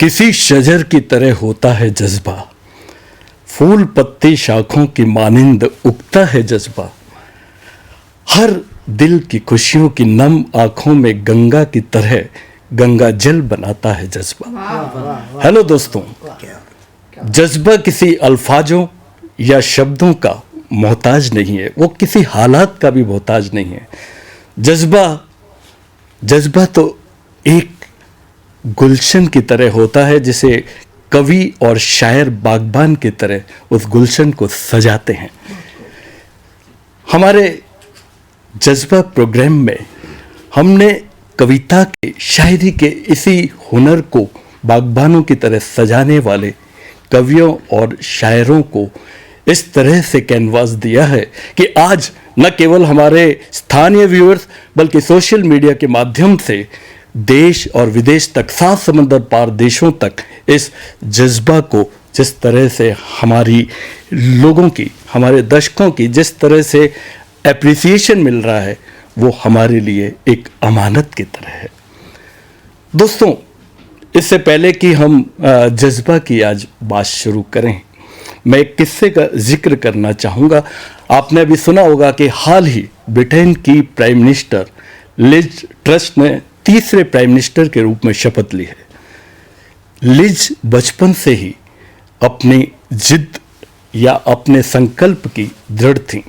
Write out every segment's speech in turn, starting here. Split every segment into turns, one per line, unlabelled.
किसी शजर की तरह होता है जज्बा, फूल पत्ती शाखों की मानिंद उगता है जज्बा, हर दिल की खुशियों की नम आंखों में गंगा की तरह गंगा जल बनाता है जज्बा। हेलो दोस्तों, जज्बा किसी अल्फाजों या शब्दों का मोहताज नहीं है, वो किसी हालात का भी मोहताज नहीं है। जज्बा तो एक गुलशन की तरह होता है, जिसे कवि और शायर बागबान की तरह उस गुलशन को सजाते हैं। हमारे जज्बा प्रोग्राम में हमने कविता के, शायरी के इसी हुनर को बागबानों की तरह सजाने वाले कवियों और शायरों को इस तरह से कैनवास दिया है कि आज न केवल हमारे स्थानीय व्यूअर्स बल्कि सोशल मीडिया के माध्यम से देश और विदेश तक, 7 समंदर पार देशों तक इस जज्बा को जिस तरह से हमारी लोगों की, हमारे दर्शकों की जिस तरह से एप्रिसिएशन मिल रहा है, वो हमारे लिए एक अमानत की तरह है। दोस्तों, इससे पहले कि हम जज्बा की आज बात शुरू करें, मैं एक किस्से का जिक्र करना चाहूँगा। आपने अभी सुना होगा कि हाल ही ब्रिटेन की प्राइम मिनिस्टर लिज ट्रस ने तीसरे प्राइम मिनिस्टर के रूप में शपथ ली है। लिज बचपन से ही अपनी जिद या अपने संकल्प की दृढ़ थी।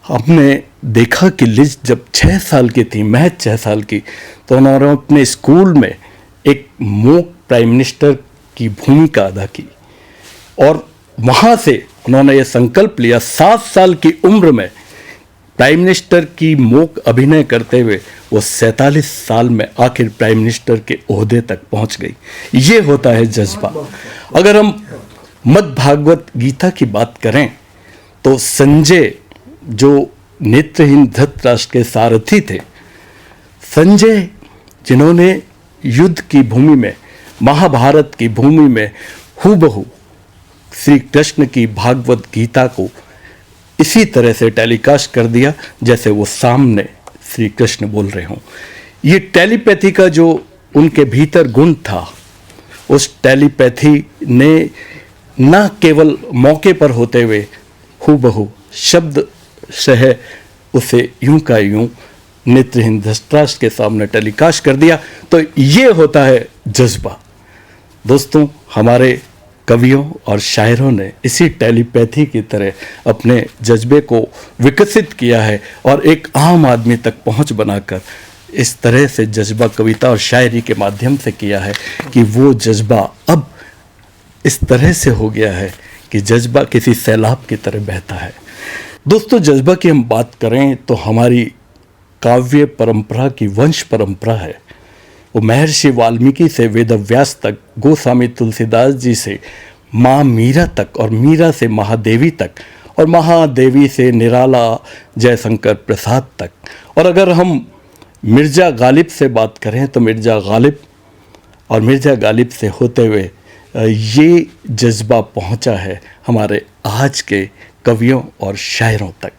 हमने देखा कि लिज जब 6 साल की थी, महज 6 साल की, तो उन्होंने अपने स्कूल में एक मूक प्राइम मिनिस्टर की भूमिका अदा की और वहाँ से उन्होंने ये संकल्प लिया, 7 साल की उम्र में प्राइम मिनिस्टर की मूक अभिनय करते हुए वो 47 साल में आखिर प्राइम मिनिस्टर के ओहदे तक पहुँच गई। ये होता है जज्बा। अगर हम मद् भागवत गीता की बात करें तो संजय, जो नेत्रहीन धृतराष्ट्र के सारथी थे, संजय जिन्होंने युद्ध की भूमि में, महाभारत की भूमि में हूबहू श्री कृष्ण की भागवत गीता को इसी तरह से टेलीकास्ट कर दिया जैसे वो सामने श्री कृष्ण बोल रहे हों। ये टेलीपैथी का जो उनके भीतर गुण था, उस टेलीपैथी ने न केवल मौके पर होते हुए हूबहू शब्द सह उसे यूं का यूं नेत्रहीन धृतराष्ट्र के सामने टेलीकास्ट कर दिया। तो ये होता है जज्बा। दोस्तों, हमारे कवियों और शायरों ने इसी टेलीपैथी की तरह अपने जज्बे को विकसित किया है और एक आम आदमी तक पहुंच बनाकर इस तरह से जज्बा कविता और शायरी के माध्यम से किया है कि वो जज्बा अब इस तरह से हो गया है कि जज्बा किसी सैलाब की तरह बहता है। दोस्तों, जज्बा की हम बात करें तो हमारी काव्य परंपरा की वंश परंपरा है। वो महर्षि वाल्मीकि से वेदव्यास तक, गोस्वामी तुलसीदास जी से माँ मीरा तक, और मीरा से महादेवी तक, और महादेवी से निराला जयशंकर प्रसाद तक। और अगर हम मिर्ज़ा गालिब से बात करें तो मिर्ज़ा गालिब, और मिर्ज़ा गालिब से होते हुए ये जज्बा पहुँचा है हमारे आज के कवियों और शायरों तक।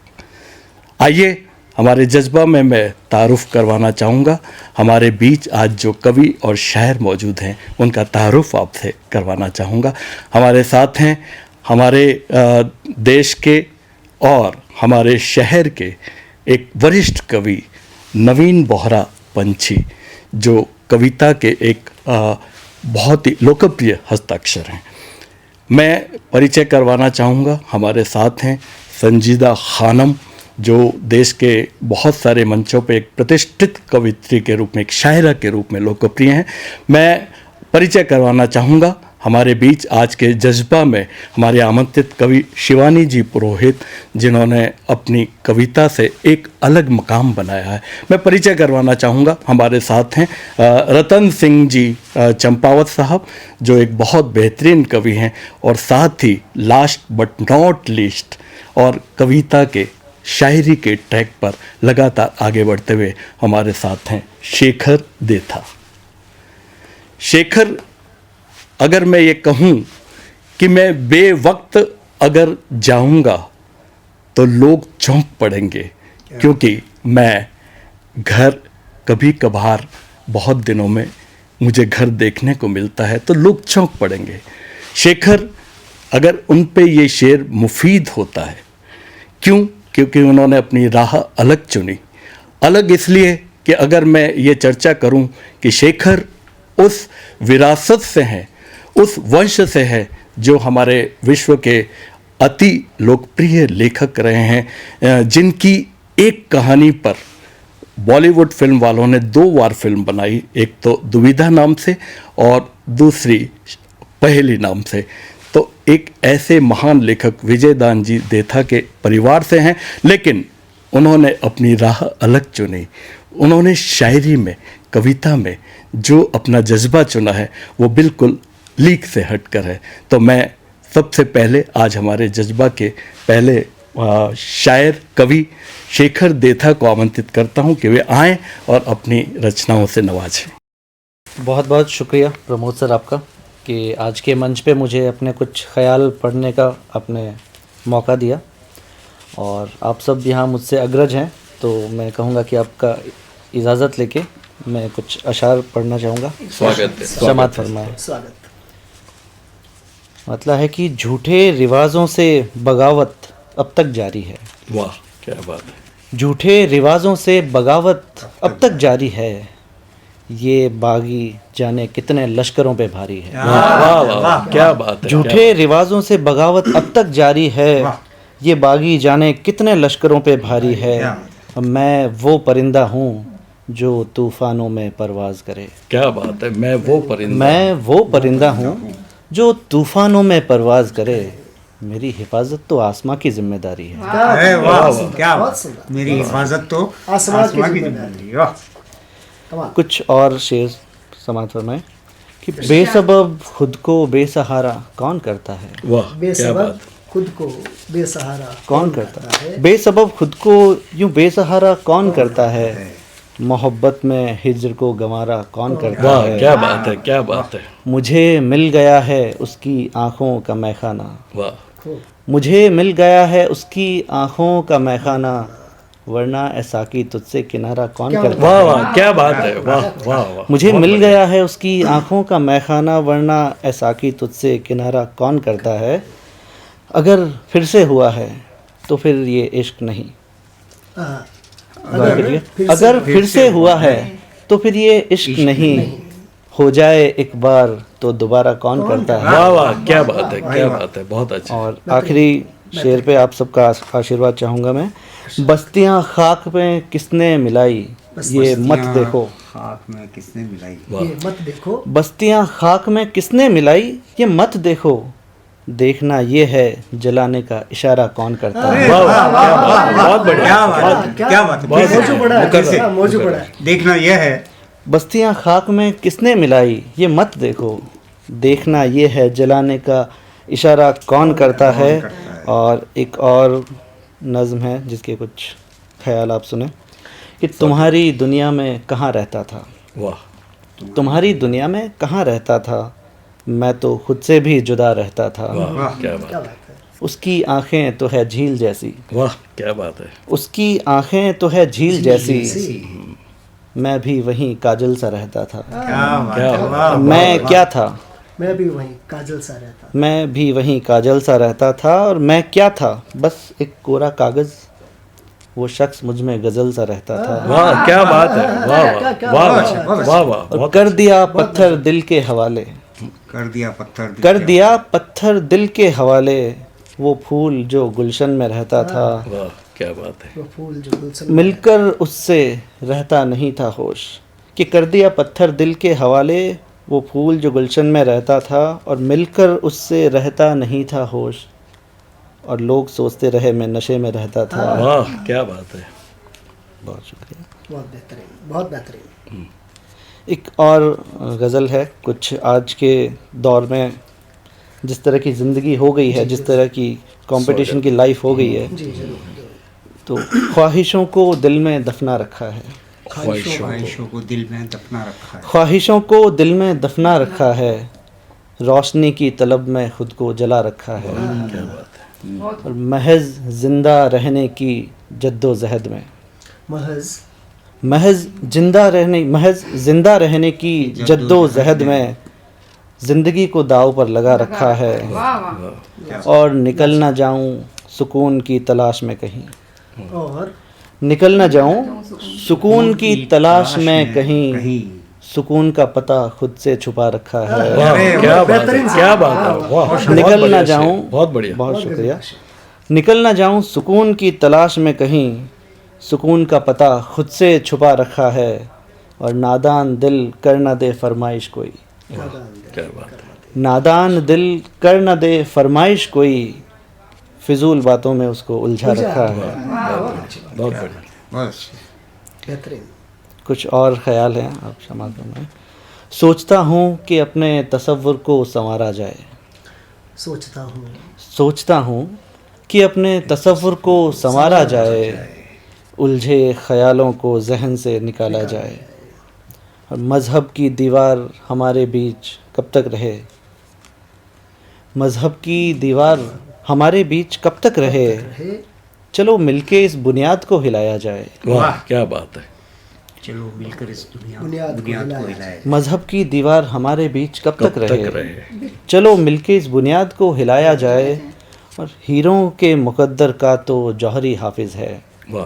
आइए, हमारे जज्बा में मैं तारुफ करवाना चाहूँगा। हमारे बीच आज जो कवि और शायर मौजूद हैं, उनका तारुफ आपसे करवाना चाहूँगा। हमारे साथ हैं हमारे देश के और हमारे शहर के एक वरिष्ठ कवि नवीन बोहरा पंछी, जो कविता के एक बहुत ही लोकप्रिय हस्ताक्षर हैं। मैं परिचय करवाना चाहूँगा। हमारे साथ हैं संजीदा खानम, जो देश के बहुत सारे मंचों पे एक प्रतिष्ठित कवित्री के रूप में, एक शायरा के रूप में लोकप्रिय हैं। मैं परिचय करवाना चाहूँगा हमारे बीच आज के जज्बा में हमारे आमंत्रित कवि शिवानी जी पुरोहित, जिन्होंने अपनी कविता से एक अलग मकाम बनाया है। मैं परिचय करवाना चाहूँगा, हमारे साथ हैं रतन सिंह जी चंपावत साहब, जो एक बहुत बेहतरीन कवि हैं, और साथ ही लास्ट बट नॉट लीस्ट और कविता के, शायरी के ट्रैक पर लगातार आगे बढ़ते हुए हमारे साथ हैं शेखर देथा। शेखर, अगर मैं ये कहूँ कि मैं बेवक्त अगर जाऊँगा तो लोग चौंक पड़ेंगे, क्योंकि मैं घर कभी कभार बहुत दिनों में मुझे घर देखने को मिलता है तो लोग चौंक पड़ेंगे। शेखर, अगर उन पे ये शेर मुफीद होता है, क्यों? क्योंकि उन्होंने अपनी राह अलग चुनी। अलग इसलिए कि अगर मैं ये चर्चा करूं कि शेखर उस विरासत से हैं, उस वंश से है जो हमारे विश्व के अति लोकप्रिय लेखक रहे हैं, जिनकी एक कहानी पर बॉलीवुड फिल्म वालों ने 2 बार फिल्म बनाई, एक तो दुविधा नाम से और दूसरी पहेली नाम से। तो एक ऐसे महान लेखक विजयदान जी देथा के परिवार से हैं, लेकिन उन्होंने अपनी राह अलग चुनी। उन्होंने शायरी में, कविता में जो अपना जज्बा चुना है वो बिल्कुल लीक से हटकर है। तो मैं सबसे पहले आज हमारे जज्बा के पहले शायर कवि शेखर देथा को आमंत्रित करता हूं कि वे आएं और अपनी रचनाओं से नवाजें।
बहुत बहुत शुक्रिया प्रमोद सर आपका कि आज के मंच पे मुझे अपने कुछ ख्याल पढ़ने का आपने मौका दिया, और आप सब यहाँ मुझसे अग्रज हैं, तो मैं कहूँगा कि आपका इजाज़त लेके मैं कुछ अशार पढ़ना चाहूँगा।
स्वागत है।
समात फरमाएं।
स्वागत।
मतलब है कि झूठे रिवाजों से बगावत अब तक जारी है।
वाह, क्या बात है।
झूठे रिवाजों से बगावत अब तक जारी है, ये बागी जाने कितने लश्करों पे भारी है।
वाह वाह वाह, क्या बात है।
झूठे रिवाजों से बगावत अब तक जारी है, ये बागी जाने कितने लश्करों पे भारी है। मैं वो परिंदा हूँ जो तूफानों में परवाज करे।
क्या बात है। मैं वो परिंदा
हूँ जो तूफानों में परवाज करे, मेरी हिफाजत तो आसमां की जिम्मेदारी है।
अरे वाह, क्या
मेरी हिफाजत तो
आसमां की जिम्मेदारी है। वाह।
कुछ और शेर समात फरमाए कि बेसबब खुद को बेसहारा कौन करता है।
वाह, क्या
बेसबब
बात।
खुद को बेसहारा
कौन करता है। बेसबब खुद को यूं बेसहारा कौन करता है, मोहब्बत में हिज्र को गंवारा कौन करता
वाह,
है।
क्या बात है, क्या बात है।
मुझे मिल गया है उसकी आंखों का मैखाना,
वाह,
मुझे मिल गया है उसकी आंखों का मैखाना, वरना ऐसा की तुझसे किनारा कौन करता
वाह
है।
वाह, क्या बात है। वाह वाह वाह।
मुझे मिल गया है उसकी आंखों का मैखाना, वरना ऐसा की तुझसे किनारा कौन करता है। अगर फिर से हुआ है तो फिर ये इश्क नहीं।
हाँ।
अगर फिर से हुआ है तो फिर ये इश्क नहीं, हो जाए एक बार तो दोबारा कौन करता है।
वाह वाह, क्या बात है, क्या बात है। बहुत अच्छा।
और आखिरी शेर पे आप सबका आशीर्वाद चाहूँगा मैं। बस्तियाँ खाक में किसने मिलाई, ये मत देखो।
खाक में किसने मिलाई,
ये मत देखो।
बस्तियाँ खाक में किसने मिलाई, ये मत देखो। देखना ये है जलाने का इशारा कौन करता है।
वाह वाह, क्या बात है। बहुत बढ़िया।
क्या बात है।
मौजू बड़ा है, मौजू बड़ा है।
देखना यह है,
बस्तियाँ खाक में किसने मिलाई, ये मत देखो। देखना ये है जलाने का इशारा कौन करता है। और एक और नज़्म है जिसके कुछ ख्याल आप सुने कि तुम्हारी दुनिया में कहाँ रहता था।
वाह,
तुम्हारी दुनिया में कहाँ रहता था, मैं तो खुद से भी जुदा रहता था।
वाह, क्या बात
क्या
है।
बात है।
उसकी आंखें तो है झील जैसी,
वाह, क्या बात है।
उसकी आंखें तो है झील जैसी, मैं भी वहीं काजल सा रहता था।
क्या बात।
मैं क्या था,
मैं भी वहीं काजल सा रहता।
मैं भी वहीं काजल सा रहता था। और मैं क्या था, बस एक कोरा कागज, वो शख्स मुझ में गजल सा रहता था।
वाह, क्या बात है। वाह वाह वाह वाह वाह।
और कर दिया पत्थर दिल के हवाले,
कर दिया पत्थर
दिल के हवाले, वो फूल जो गुलशन में रहता था।
वाह, क्या बात है।
वो फूल जो गुलशन
मिलकर उससे रहता नहीं था होश, कि कर दिया पत्थर दिल के हवाले, वो फूल जो गुलशन में रहता था। और मिलकर उससे रहता नहीं था होश, और लोग सोचते रहे मैं नशे में रहता था।
वाह, क्या बात है।
बहुत शुक्रिया।
बहुत बेहतरीन, बहुत बेहतरीन।
एक और गज़ल है। कुछ आज के दौर में जिस तरह की ज़िंदगी हो गई है, जिस तरह की कंपटीशन की लाइफ हो गई है,
जी जरूर।
तो ख्वाहिशों को दिल में दफना रखा है।
ख्वाहिशों को दिल में दफना रखा है।
ख्वाहिशों को दिल में दफना रखा है, रोशनी की तलब में खुद को जला रखा है।
क्या बात है।
और महज जिंदा रहने की जद्दोजहद में,
महज
महज जिंदा रहने की जद्दोजहद में जिंदगी को दाव पर लगा रखा है, और निकल ना जाऊं सुकून की तलाश में कहीं,
और
निकल ना जाऊं सुकून की तलाश में कहीं, सुकून का पता खुद से छुपा रखा है।
वाह, क्या बात है,
बेहतरीन से।
क्या बात है, वाह, बहुत
निकल
बढ़िया
ना
शेर,
जाऊं,
बहुत बढ़िया।
बहुत शुक्रिया। निकल ना जाऊं सुकून की तलाश में कहीं, सुकून का पता खुद से छुपा रखा है, और नादान दिल कर न दे फरमाइश कोई,
क्या बात है,
नादान दिल कर न दे फरमाइश कोई, फिजूल बातों में उसको उलझा रखा है।
बहुत बढ़िया।
बस
बेहतरीन।
कुछ और ख्याल हैं, आप क्षमा करना। सोचता हूँ कि अपने तसव्वुर को संवारा जाए, सोचता हूँ कि अपने तसव्वुर को संवारा जाए, उलझे ख्यालों को जहन से निकाला जाए, और मज़हब की दीवार हमारे बीच कब तक रहे, मज़हब की दीवार हमारे बीच कब तक रहे, चलो मिलके इस बुनियाद को हिलाया जाए।
वाह, क्या बात है।
चलो मिलकर इस
बुनियाद को
बुनियाद को हिलाए।
मज़हब की दीवार हमारे बीच कब तक
कब तक
रहे,
रहे।
चलो मिलके इस बुनियाद को हिलाया जाए, और हीरों के मुकद्दर का तो जौहरी हाफिज है,
वाह,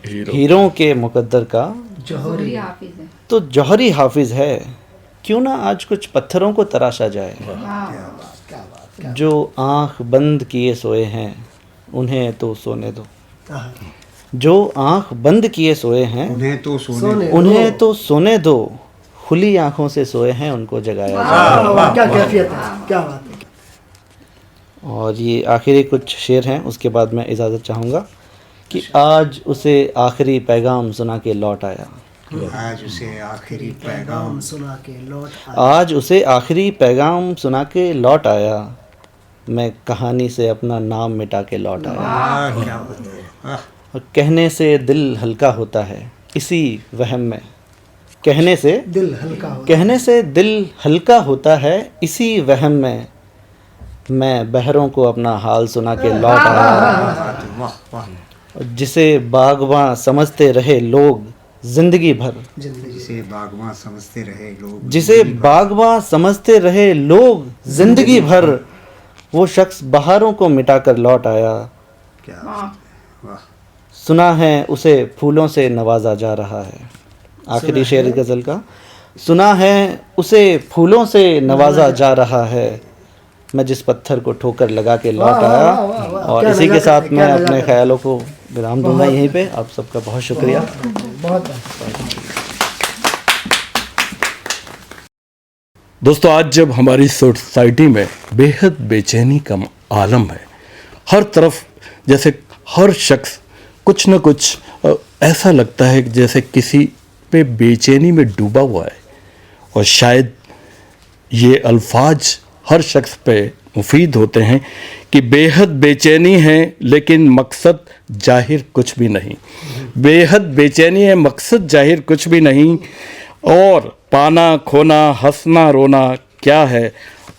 हीरो।
हीरों के मुकद्दर का
जौहरी
तो जौहरी हाफिज है, क्यों ना आज कुछ पत्थरों को तराशा जाए। जो आंख बंद किए सोए हैं उन्हें तो सोने दो, जो आंख बंद किए सोए हैं
उन्हें तो सोने
उन्हें तो सोने दो, खुली आंखों से सोए हैं उनको जगाया जाए।
क्या कैफियत है, क्या बात है।
और ये आखिरी कुछ शेर हैं, उसके बाद मैं इजाज़त चाहूँगा कि आज उसे आखिरी पैगाम सुना के लौट आया,
आज उसे आखिरी पैगाम
सुना के लौट आया।
आज उसे आखिरी पैगाम सुना के लौट आया, मैं कहानी से अपना नाम मिटा के लौट आया।
क्या बात है। आह,
और कहने से दिल हल्का होता है इसी वहम में, कहने से
दिल हल्का हो।
कहने से दिल हल्का होता है इसी वहम में, मैं बहरों को अपना हाल सुना के लौट आया।
वाह वाह।
और जिसे बागबां समझते रहे लोग जिंदगी भर,
जिसे बागवां समझते रहे लोग,
जिसे बागबां समझते रहे लोग जिंदगी भर, वो शख्स बहारों को मिटाकर लौट आया।
क्या बात है। वाह।
सुना है उसे फूलों से नवाजा जा रहा है, आखिरी शेर गज़ल का, सुना है उसे फूलों से नवाजा जा रहा है, मैं जिस पत्थर को ठोकर लगा के लौट आया। और
क्या
इसी के
नजाकत
साथ
है,
मैं
क्या
अपने
नजाकत है।
ख्यालों को विराम दूंगा यहीं पे। आप सबका बहुत शुक्रिया।
बहुत
दोस्तों, आज जब हमारी सोसाइटी में बेहद बेचैनी का आलम है, हर तरफ जैसे हर शख्स कुछ न कुछ ऐसा लगता है कि जैसे किसी पे बेचैनी में डूबा हुआ है, और शायद ये अल्फाज हर शख्स पे मुफीद होते हैं कि बेहद बेचैनी है लेकिन मकसद जाहिर कुछ भी नहीं, बेहद बेचैनी है मकसद जाहिर कुछ भी नहीं, और पाना खोना हंसना रोना क्या है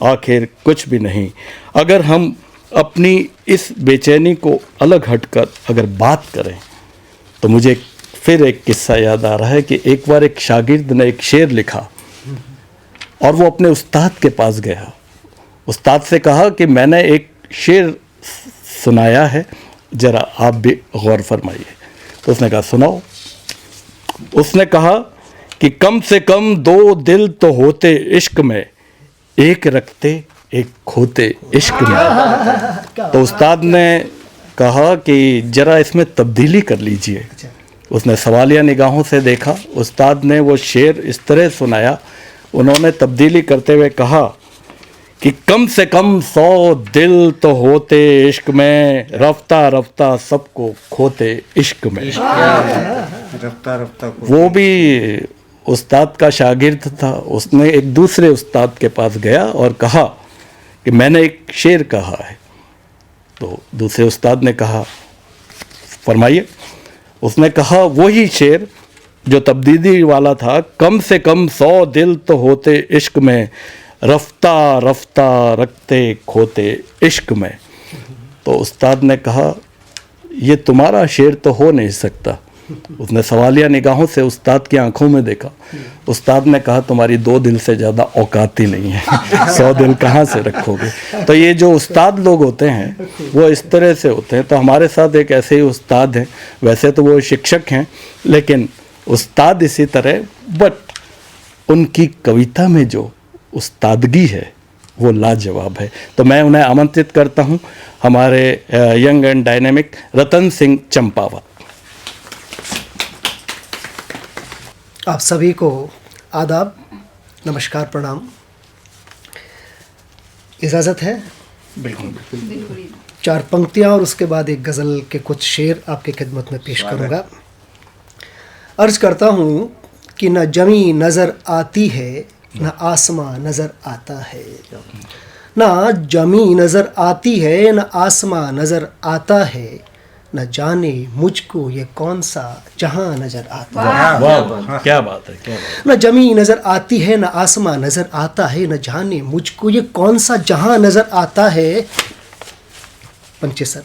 आखिर कुछ भी नहीं। अगर हम अपनी इस बेचैनी को अलग हटकर अगर बात करें तो मुझे फिर एक किस्सा याद आ रहा है कि एक बार एक शागिर्द ने एक शेर लिखा और वो अपने उस्ताद के पास गया। उस्ताद से कहा कि मैंने एक शेर सुनाया है, ज़रा आप भी गौर फरमाइए। तो उसने कहा सुनाओ। उसने कहा कि कम से कम दो दिल तो होते इश्क में, एक रखते एक खोते इश्क में। तो उस्ताद ने कहा कि ज़रा इसमें तब्दीली कर लीजिए। उसने सवालिया निगाहों से देखा, उस्ताद ने वो शेर इस तरह सुनाया। उन्होंने तब्दीली करते हुए कहा कि कम से कम 100 दिल तो होते इश्क में, रफ्ता रफ्ता सबको खोते इश्क में।
रफ्ता रफ्ता को
वो भी उस्ताद का शागिर्द था। उसने एक दूसरे उस्ताद के पास गया और कहा कि मैंने एक शेर कहा है। तो दूसरे उस्ताद ने कहा फरमाइए। उसने कहा वही शेर जो तब्दीली वाला था, कम से कम 100 दिल तो होते इश्क में, रफ्ता रफ्ता रखते खोते इश्क में। तो उस्ताद ने कहा ये तुम्हारा शेर तो हो नहीं सकता, उसने सवालिया निगाहों से उस्ताद की आंखों में देखा। उस्ताद ने कहा तुम्हारी 2 दिल से ज़्यादा औकात ही नहीं है, 100 दिल कहाँ से रखोगे। तो ये जो उस्ताद लोग होते हैं वो इस तरह से होते हैं। तो हमारे साथ एक ऐसे ही उस्ताद हैं, वैसे तो वो शिक्षक हैं लेकिन उस्ताद इसी तरह, बट उनकी कविता में जो उस्तादगी है वो लाजवाब है। तो मैं उन्हें आमंत्रित करता हूं, हमारे young and dynamic Ratan Singh Champawat.
आप सभी को आदाब, नमस्कार, प्रणाम। इजाज़त है?
बिल्कुल।
4 पंक्तियाँ और उसके बाद एक गज़ल के कुछ शेर आपके खिदमत में पेश करूँगा। अर्ज करता हूँ कि न जमी नज़र आती है न आसमां नज़र आता है, न जमी नज़र आती है न आसमां नज़र आता है, न जाने मुझको ये कौन सा जहां नज़र आता है।
वाह, क्या बात है, क्या बात
न जमी नज़र आती है न आसमां नज़र आता है, न जाने मुझको ये कौन सा जहां नज़र आता है। पंचेसर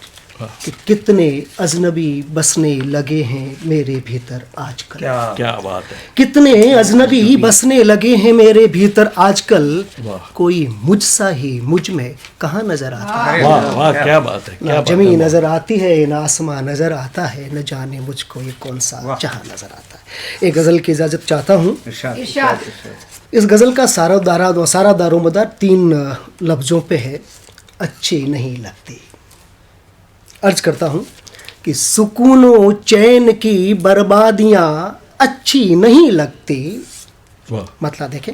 कि कितने अजनबी बसने लगे हैं मेरे भीतर आजकल।
क्या बात है।
कितने अजनबी बसने लगे हैं मेरे भीतर आजकल, कोई मुझसा ही मुझ में कहाँ नजर आता है।
वाह वाह, क्या बात है, क्या
न
बात
जमी
है।
नजर आती है न आसमां नजर आता है, न जाने मुझको ये कौन सा जहां नजर आता है। एक गजल की इजाजत चाहता हूँ। इस गजल का सारा दारोमदार 3 लफ्जों पे है, अच्छी नहीं लगती। अर्ज करता हूँ कि सुकूनो चैन की बर्बादियाँ अच्छी नहीं लगती। मतलब देखें,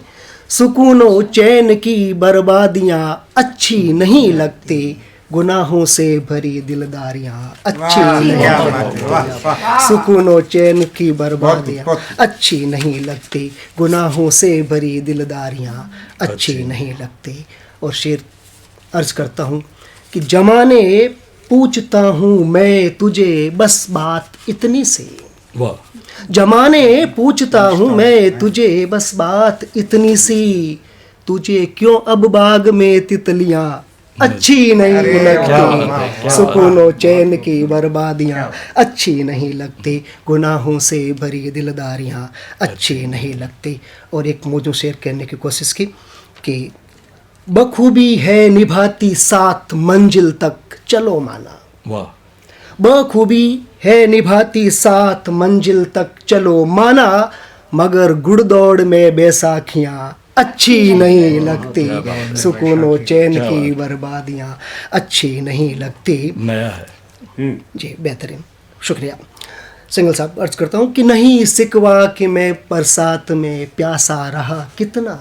सुकूनो चैन की बर्बादियाँ अच्छी नहीं लगती, गुनाहों से भरी दिलदारियाँ अच्छी नहीं लगती। सुकूनो चैन की बर्बादियाँ अच्छी नहीं लगती, गुनाहों से भरी दिलदारियाँ अच्छी नहीं लगती। और शेर अर्ज करता हूँ कि जमाने पूछता हूँ मैं तुझे बस बात इतनी सी।
वाह।
जमाने पूछता हूँ मैं तुझे बस बात इतनी सी, तुझे क्यों अब बाग में तितलियाँ अच्छी नहीं लगती। सुकूनो चैन की बर्बादियाँ अच्छी नहीं लगती, गुनाहों से भरी दिलदारियाँ अच्छी नहीं लगती। और एक मौजू शेर कहने की कोशिश की कि बखूबी है निभाती साथ मंजिल तक चलो माना।
वाह।
बखूबी है निभाती साथ मंजिल तक चलो माना, मगर गुड़दौड़ में बैसाखियाँ अच्छी नहीं लगती। सुकूनो चैन की बर्बादियाँ अच्छी नहीं लगती।
नया है
जी, बेहतरीन, शुक्रिया। सिंगल साहब अर्ज करता हूँ कि नहीं सिकवा कि मैं बरसात में प्यासा रहा कितना,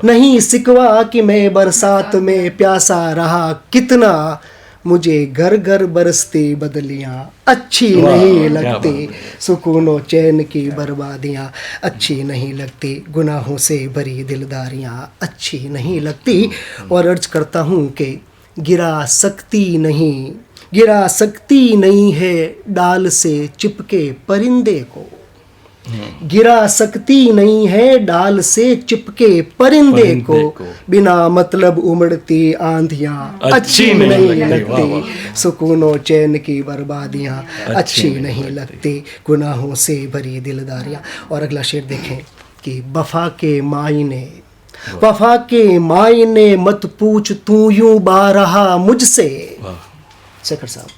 नहीं सिकवा कि मैं बरसात में प्यासा रहा कितना, मुझे घर घर बरसती बदलियाँ अच्छी नहीं लगती। सुकूनो चैन की बर्बादियाँ अच्छी नहीं लगती, गुनाहों से भरी दिलदारियाँ अच्छी नहीं लगती। और अर्ज करता हूँ कि गिरा सकती नहीं है डाल से चिपके परिंदे को, गिरा सकती नहीं है डाल से चिपके परिंदे को, बिना मतलब उमड़ती आंधियाँ अच्छी नहीं लगती। सुकूनो चैन की बर्बादियाँ अच्छी नहीं लगती, गुनाहों से भरी दिलदारियाँ। और अगला शेर देखें कि वफा के मायने मत पूछ तू यूं बारहा मुझसे। शेखर साहब,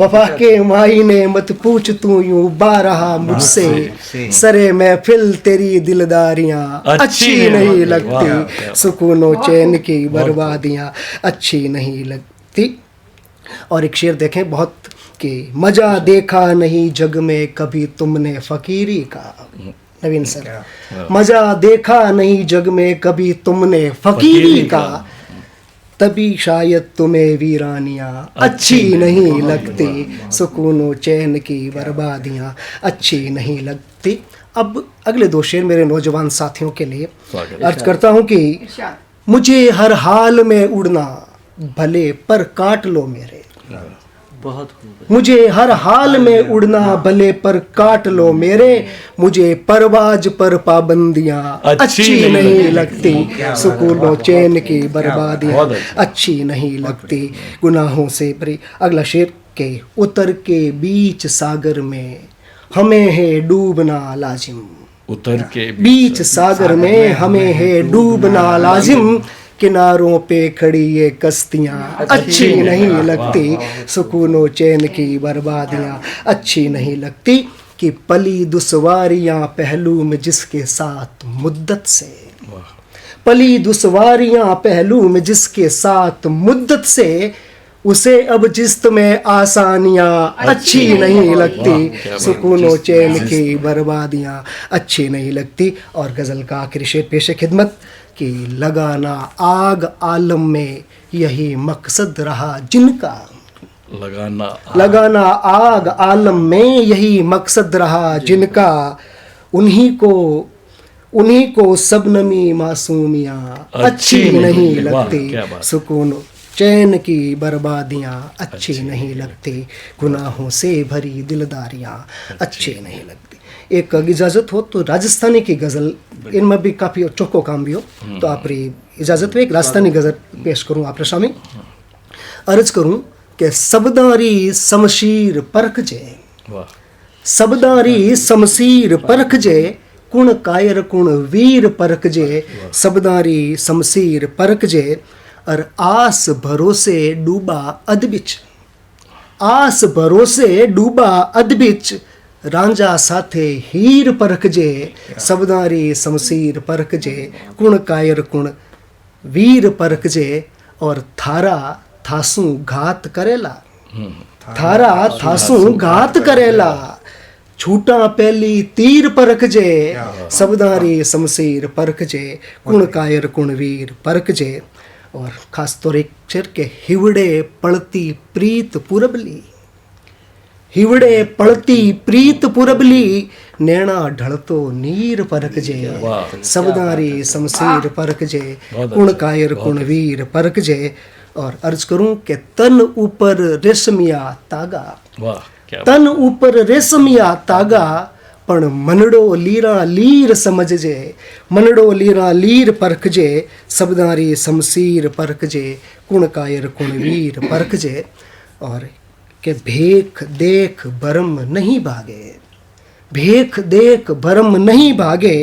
वफा के मायने मत पूछ तू यूं बारहा मुझसे, सरे महफिल तेरी दिलदारियाँ अच्छी नहीं लगती। सुकूनो चैन की बर्बादियाँ अच्छी नहीं लगती। और एक शेर देखें बहुत कि मजा देखा नहीं जग में कभी तुमने फकीरी का। नवीन सर, मजा देखा नहीं जग में कभी तुमने फकीरी का, तभी शायद तुम्हें वीरानियाँ अच्छी नहीं लगती। सुकूनो चैन की बर्बादियाँ अच्छी नहीं लगती। अब अगले 2 शेर मेरे नौजवान साथियों के लिए अर्ज करता हूँ कि मुझे हर हाल में उड़ना भले पर काट लो मेरे,
बहुत खूब।
मुझे हर हाल में उड़ना भले पर काट लो मेरे, मुझे परवाज पर पाबंदियाँ अच्छी नहीं लगती। सुकूनो चैन की बर्बादियाँ अच्छी नहीं लगती, गुनाहों से भरी। अगला शेर के उतर के बीच सागर में हमें है डूबना लाजिम।
उतर के
बीच सागर में हमें है डूबना लाजिम। किनारों पे खड़ी ये कश्तियाँ अच्छी नहीं लगती, सुकूनो चैन की बर्बादियाँ अच्छी नहीं लगती। कि पली दुश्वारियाँ पहलू में जिसके साथ मुद्दत से, पली दुश्वारियाँ पहलू में जिसके साथ मुद्दत से, उसे अब जिस्त में आसानियाँ अच्छी नहीं लगती, सुकूनो चैन की बर्बादियाँ अच्छी नहीं लगती। और गज़ल का आखिरी शेर पेश खिदमत कि लगाना आग आलम में यही मकसद रहा जिनका, लगाना आग आलम में यही मकसद रहा जिनका, उन्हीं को सबनमी मासूमियाँ अच्छी नहीं लगती, सुकून चैन की बर्बादियाँ अच्छी नहीं लगती, गुनाहों से भरी दिलदारियाँ अच्छी नहीं लगती। एक इजाज़त हो तो राजस्थानी की गज़ल, इनमें भी काफ़ी चौको काम भी हो, तो आप इजाज़त में एक राजस्थानी गज़ल पेश करूँ आप सामने। अर्ज करूँ कि सबदारी शमशीर परख जे, सबदारी शमशीर परख जे, कुण कायर कुण वीर परख जे, सबदारी शमशीर परख जे। और आस भरोसे डूबा अदबिच, आस भरोसे डूबा अदबिच, रांझा साथे हीर परख जे, सबदारी शमशीर परख जे, कुण कायर कुण वीर परख जे। और थारा थासू घात करेला, थारा थासू घात करेला, छूटा पहली तीर परख जे, सबदारी शमशीर परख जे, कुण कायर कुण वीर परख जे। और खास तौर एक शेर के हिवड़े पड़ती प्रीत पुरबली, हिवड़े पड़ती प्रीत पुरबली, नैना ढलतो नीर परख जे, सबदारी शमशीर परख जे, कुण कायर कुण वीर परख जे। और अर्ज करूं कि तन ऊपर रेशमिया तागा, तन ऊपर रेशमिया तागा, पण मनड़ो लीरा लीर समझ जे, मनड़ो लीरा लीर परख जे, सबदारी शमशीर परख जे, कुण कायर कुण वीर परख जे। और के भेख देख भरम नहीं भागे, भेख देख भरम नहीं भागे,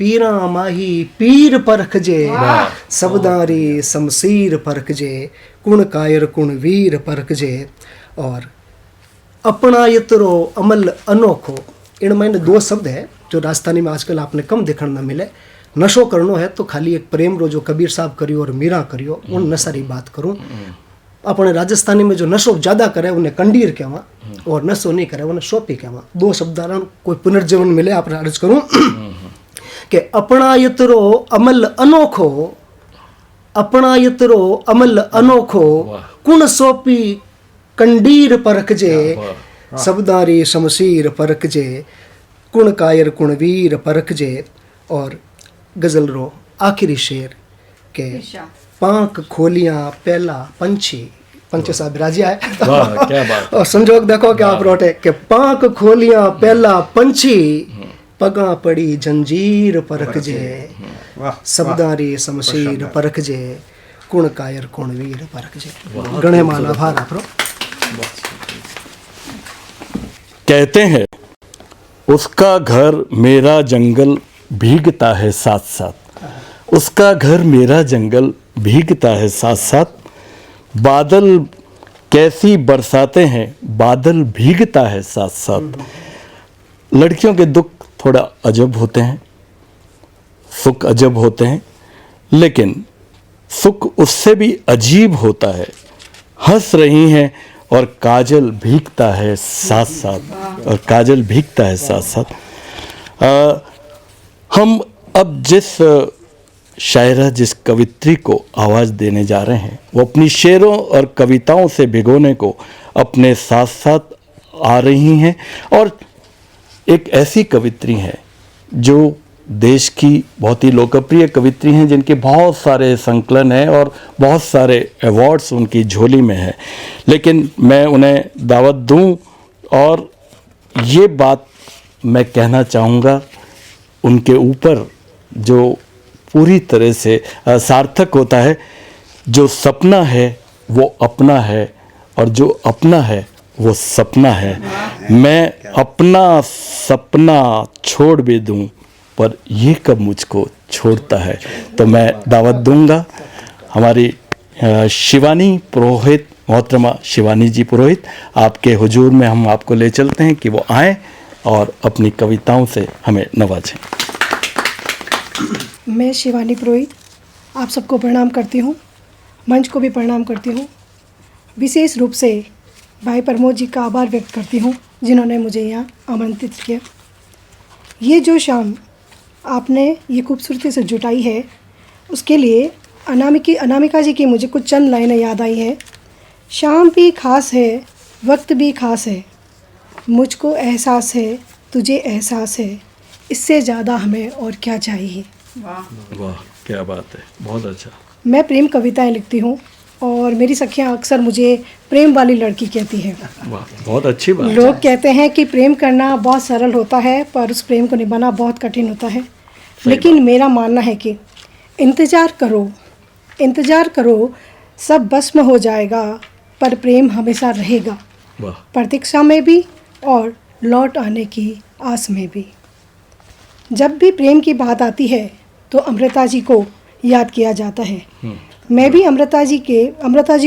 पीरा माही पीर परख जे, सबदारी शमशीर परख जे, कुण कायर कुण वीर परख जे। और अपना यतरो अमल अनोखो, इनमें दो शब्द है जो राजस्थानी में आजकल आपने कम देखने न मिले। नशो करनो है तो खाली एक प्रेम रो जो कबीर साहब करियो और मीरा करियो, उन नशा री बात करूं। अपने राजस्थानी में जो नशो ज़्यादा करे उन्हें कंडीर कहवा, और नशो नहीं करे उन्हें शोपी कहवा। दो शब्दारण कोई पुनर्जीवन मिले आप अर्ज करूं कि अपना यतरो अमल अनोखो, अपना यतरो अमल अनोखो, कुण सोपी कंडीर परख जे, सबदारी शमशीर परख जे, कुण कायर कुण वीर परख जे। और गज़ल रो आखिरी शेर के पांख खोलियां पहला पंछी, पंच साहब राजिया है
क्या बात।
और संजोग देखो क्या आप रोटे कि पांख खोलियां पहला पंछी, पगा पड़ी जंजीर परख जे, सबदारी शमशीर परख जे, कुण कायर कुण वीर परख जे। गणे मान आभार आपरो।
कहते हैं उसका घर मेरा जंगल भीगता है साथ साथ, उसका घर मेरा जंगल भीगता है साथ साथ, बादल कैसी बरसाते हैं बादल भीगता है साथ साथ। लड़कियों के दुख थोड़ा अजब होते हैं, सुख अजब होते हैं, लेकिन सुख उससे भी अजीब होता है। हंस रही हैं और काजल भीगता है साथ साथ, और काजल भीगता है साथ साथ। हम अब जिस शायरा, जिस कवित्री को आवाज़ देने जा रहे हैं, वो अपनी शेरों और कविताओं से भिगोने को अपने साथ साथ आ रही हैं, और एक ऐसी कवित्री हैं जो देश की बहुत ही लोकप्रिय कवित्री हैं, जिनके बहुत सारे संकलन हैं और बहुत सारे अवार्ड्स उनकी झोली में हैं। लेकिन मैं उन्हें दावत दूं, और ये बात मैं कहना चाहूँगा, उनके ऊपर जो पूरी तरह से सार्थक होता है, जो सपना है वो अपना है, और जो अपना है वो सपना है। मैं अपना सपना छोड़ भी दूं, पर ये कब मुझको छोड़ता है। तो मैं दावत दूंगा हमारी शिवानी पुरोहित, मोहतरमा शिवानी जी पुरोहित, आपके हुजूर में हम आपको ले चलते हैं कि वो आएँ और अपनी कविताओं से हमें नवाजें।
मैं शिवानी पुरोहित आप सबको प्रणाम करती हूँ, मंच को भी प्रणाम करती हूँ। विशेष रूप से भाई प्रमोद जी का आभार व्यक्त करती हूँ जिन्होंने मुझे यहाँ आमंत्रित किया। ये जो शाम आपने ये खूबसूरती से जुटाई है उसके लिए अनामिका जी की मुझे कुछ चंद लाइनें याद आई है। शाम भी खास है, वक्त भी खास है, मुझको एहसास है, तुझे एहसास है, इससे ज़्यादा हमें और क्या चाहिए।
वाह क्या बात है, बहुत अच्छा।
मैं प्रेम कविताएं लिखती हूँ और मेरी सखियाँ अक्सर मुझे प्रेम वाली लड़की कहती हैं।
वाह बहुत अच्छी बात।
लोग कहते हैं कि प्रेम करना बहुत सरल होता है पर उस प्रेम को निभाना बहुत कठिन होता है। लेकिन मेरा मानना है कि इंतज़ार करो, सब भस्म हो जाएगा पर प्रेम हमेशा रहेगा,
वाह
प्रतीक्षा में भी और लौट आने की आस में भी। जब भी प्रेम की बात आती है तो अमृता जी को याद किया जाता है। मैं भी अमृता जी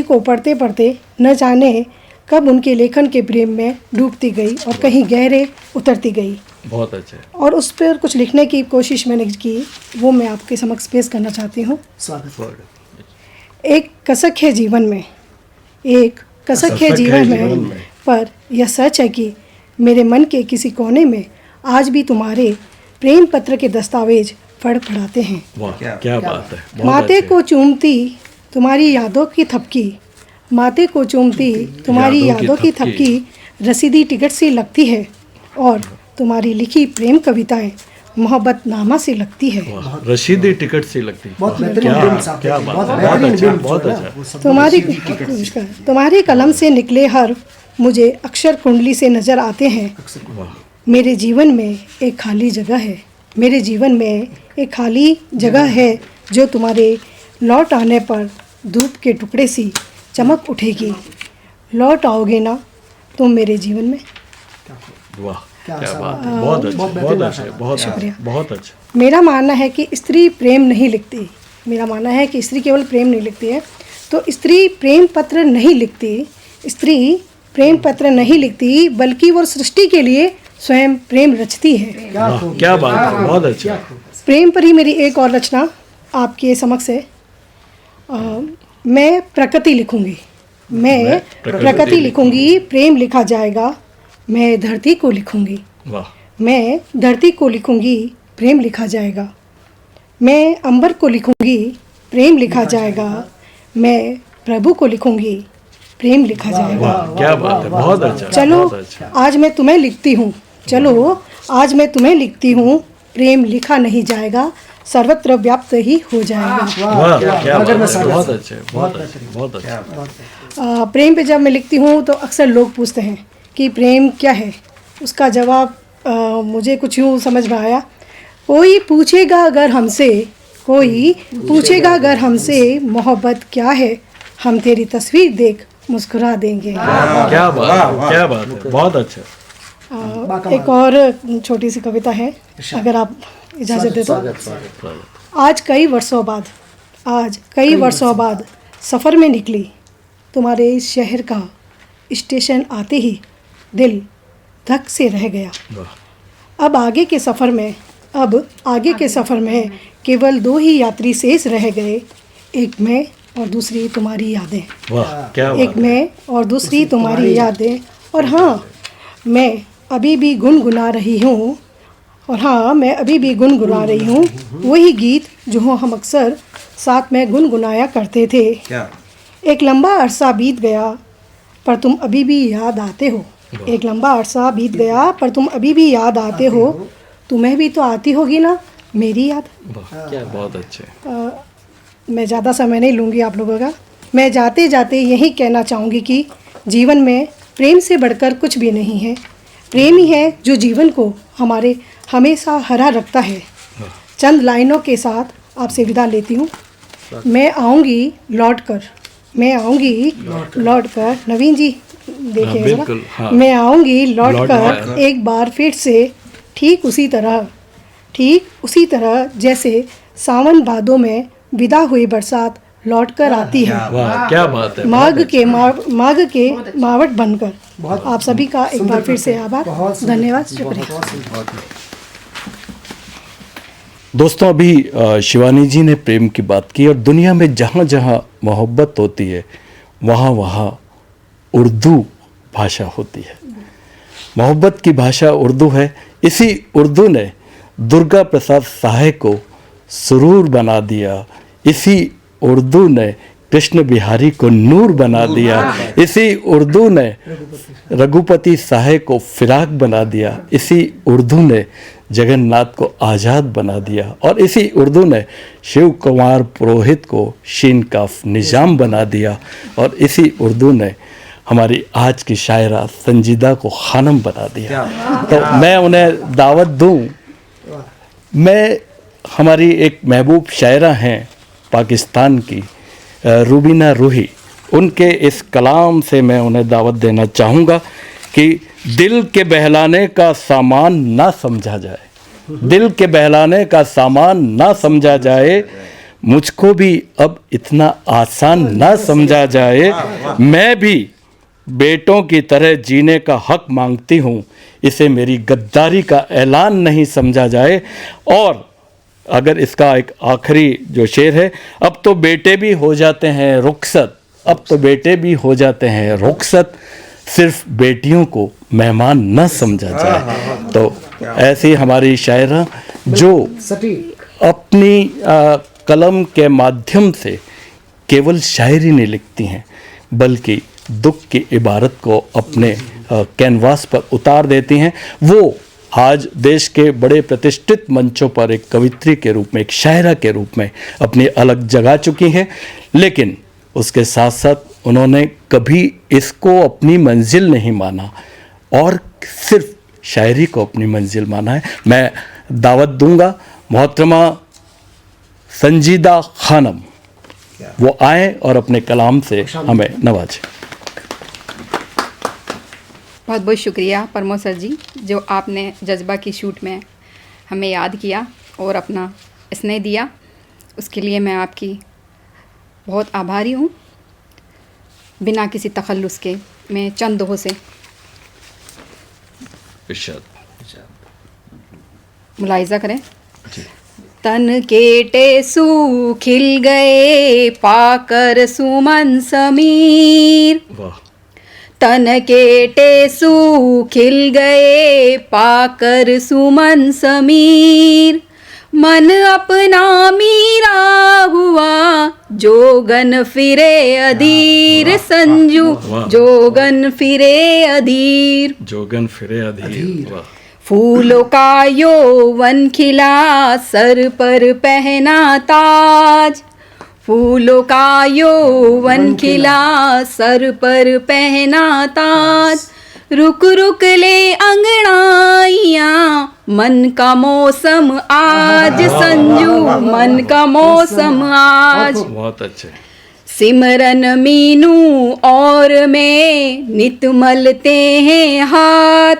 को पढ़ते पढ़ते न जाने कब उनके लेखन के प्रेम में डूबती गई और कहीं गहरे उतरती गई।
बहुत अच्छा।
और उस पर कुछ लिखने की कोशिश मैंने की, वो मैं आपके समक्ष पेश करना चाहती हूँ।
स्वागत।
एक कसक है जीवन में, पर यह सच है कि मेरे मन के किसी कोने में आज भी तुम्हारे प्रेम पत्र के दस्तावेज फड़फड़ाते हैं।
वाह क्या बात है, बहुत
माथे
अच्छे।
को चूमती तुम्हारी यादों की थपकी रसीदी टिकट सी लगती है और तुम्हारी लिखी प्रेम कविताएं मोहब्बत नामा सी लगती है।
वाह, रसीदी टिकट सी लगती है।
बहुत बेहतरीन
क्या
बिल्म साहब,
क्या
बहुत
बात है,
बेहतरीन बिल्म
बहुत
जो है,
अच्छा।
वो सब
तुम्हारी कलम से निकले हर्फ मुझे अक्षर कुंडली से नजर आते हैं।
वाह
मेरे जीवन में एक खाली जगह है, जो तुम्हारे लौट आने पर धूप के टुकड़े सी चमक उठेगी। लौट आओगे ना तुम मेरे जीवन में।
वाह
क्या
क्या
सब
बात
बात
है,
है।
बहुत
बहुत
अच्छा,
बेहतरीन
बहुत अच्छा,
भाषा है।
बहुत
शुक्रिया।
बहुत अच्छा।
मेरा मानना है कि स्त्री प्रेम नहीं लिखती। मेरा मानना है कि स्त्री केवल प्रेम नहीं लिखती है, तो स्त्री प्रेम पत्र नहीं लिखती, बल्कि वो सृष्टि के लिए स्वयं प्रेम रचती है।
वाह क्या बात है, बहुत अच्छा।
प्रेम पर ही मेरी एक और रचना आपके समक्ष है। मैं प्रकृति लिखूंगी, प्रेम लिखा जाएगा। मैं धरती को लिखूंगी, प्रेम लिखा जाएगा। मैं अंबर को लिखूंगी, प्रेम लिखा जाएगा। मैं प्रभु को लिखूंगी, प्रेम लिखा जाएगा।
वाह क्या बात है, बहुत अच्छा।
चलो
बहुत अच्छा।
आज मैं तुम्हें लिखती हूँ, प्रेम लिखा नहीं जाएगा, सर्वत्र व्याप्त ही हो जाएगा।
वाह क्या बात
नगर में
है,
सागर।
बहुत अच्छे, बहुत अच्छे, बहुत अच्छा।
प्रेम पे जब मैं लिखती हूँ तो अक्सर लोग पूछते हैं कि प्रेम क्या है। उसका जवाब मुझे कुछ यूँ समझ में आया। कोई पूछेगा अगर हमसे मोहब्बत क्या है, हम तेरी तस्वीर देख मुस्कुरा देंगे।
क्या बात है, क्या बात है, बहुत अच्छा।
एक और छोटी सी कविता है, अगर आप इजाज़त दे तो। आज कई वर्षों बाद सफ़र में निकली, तुम्हारे इस शहर का स्टेशन आते ही दिल धक से रह गया। अब आगे के सफ़र में केवल 2 ही यात्री शेष रह गए, एक मैं और दूसरी तुम्हारी यादें।
वाह क्या
एक
बात है।
मैं और दूसरी तुम्हारी यादें। और हाँ, मैं अभी भी गुनगुना रही हूँ वही गीत जो हम अक्सर साथ में गुनगुनाया करते थे।
क्या
एक लंबा अरसा बीत गया पर तुम अभी भी याद आते हो। तुम्हें भी तो आती होगी ना मेरी याद।
वाह क्या बहुत अच्छे।
मैं ज़्यादा समय नहीं लूँगी आप लोगों का। मैं जाते जाते यही कहना चाहूँगी कि जीवन में प्रेम से बढ़कर कुछ भी नहीं है। प्रेम ही है जो जीवन को हमारे हमेशा हरा रखता है। चंद लाइनों के साथ आपसे विदा लेती हूँ। मैं आऊँगी लौट कर। नवीन जी देखिएगा
बिल्कुल,
जरा।
हाँ।
मैं आऊंगी लौट
लौट
कर
कर।
एक बार फिर से ठीक उसी तरह जैसे सावन भादों में विदा हुई बरसात लौट कर आती है,
वाह क्या बात है।
माघ के मावट बनकर। आप सभी का एक बार फिर से आभार, धन्यवाद, शुक्रिया।
दोस्तों अभी शिवानी जी ने प्रेम की बात की और दुनिया में जहाँ जहाँ मोहब्बत होती है वहाँ वहाँ उर्दू भाषा होती है। मोहब्बत की भाषा उर्दू है। इसी उर्दू ने दुर्गा प्रसाद सहाय को सुरूर बना दिया। इसी उर्दू ने कृष्ण बिहारी को नूर बना दिया। इसी उर्दू ने रघुपति सहाय को फिराक बना दिया। इसी उर्दू ने जगन्नाथ को आज़ाद बना दिया और इसी उर्दू ने शिव कुमार पुरोहित को शीन काफ निज़ाम बना दिया और इसी उर्दू ने हमारी आज की शायरा संजीदा को खानम बना दिया। तो मैं उन्हें दावत दूं। मैं हमारी एक महबूब शायरा हैं पाकिस्तान की रूबीना रूही, उनके इस कलाम से मैं उन्हें दावत देना चाहूँगा कि दिल के बहलाने का सामान ना समझा जाए, दिल के बहलाने का सामान ना समझा जाए, मुझको भी अब इतना आसान ना समझा जाए। मैं भी बेटों की तरह जीने का हक मांगती हूँ, इसे मेरी गद्दारी का ऐलान नहीं समझा जाए। और अगर इसका एक आखिरी जो शेर है, अब तो बेटे भी हो जाते हैं रुखसत, अब तो बेटे भी हो जाते हैं रुखसत, सिर्फ बेटियों को मेहमान न समझा जाए। तो ऐसी हमारी शायरा जो अपनी कलम के माध्यम से केवल शायरी नहीं लिखती हैं बल्कि दुख की इबारत को अपने कैनवास पर उतार देती हैं। वो आज देश के बड़े प्रतिष्ठित मंचों पर एक कवित्री के रूप में, एक शायरा के रूप में अपनी अलग जगा चुकी हैं, लेकिन उसके साथ साथ उन्होंने कभी इसको अपनी मंजिल नहीं माना और सिर्फ शायरी को अपनी मंजिल माना है। मैं दावत दूंगा मोहतरमा संजीदा खानम, वो आए और अपने कलाम से हमें नवाजें।
बहुत बहुत शुक्रिया प्रमोद सर जी, जो आपने जज्बा की शूट में हमें याद किया और अपना स्नेह दिया, उसके लिए मैं आपकी बहुत आभारी हूँ। बिना किसी तखल्लुस के मैं चंद दोहों से मुलाहिजा करें। तन केटे सू खिल गए पाकर सुमन समीर, तन केटे सू खिल गए पाकर सुमन समीर, मन अपना मीरा हुआ जोगन फिरे अधीर। संजू जोगन फिरे अधीर,
जोगन फिरे अधीर।
फूलों का यौवन खिला सर पर पहना ताज, फूलों का यौवन खिला सर पर पहना ताज। रुक रुक ले अंगड़ाइयाँ मन का मौसम आज, संजू मन का मौसम आज।
बहुत अच्छे।
सिमरन मीनू और मैं नित मलते हैं हाथ,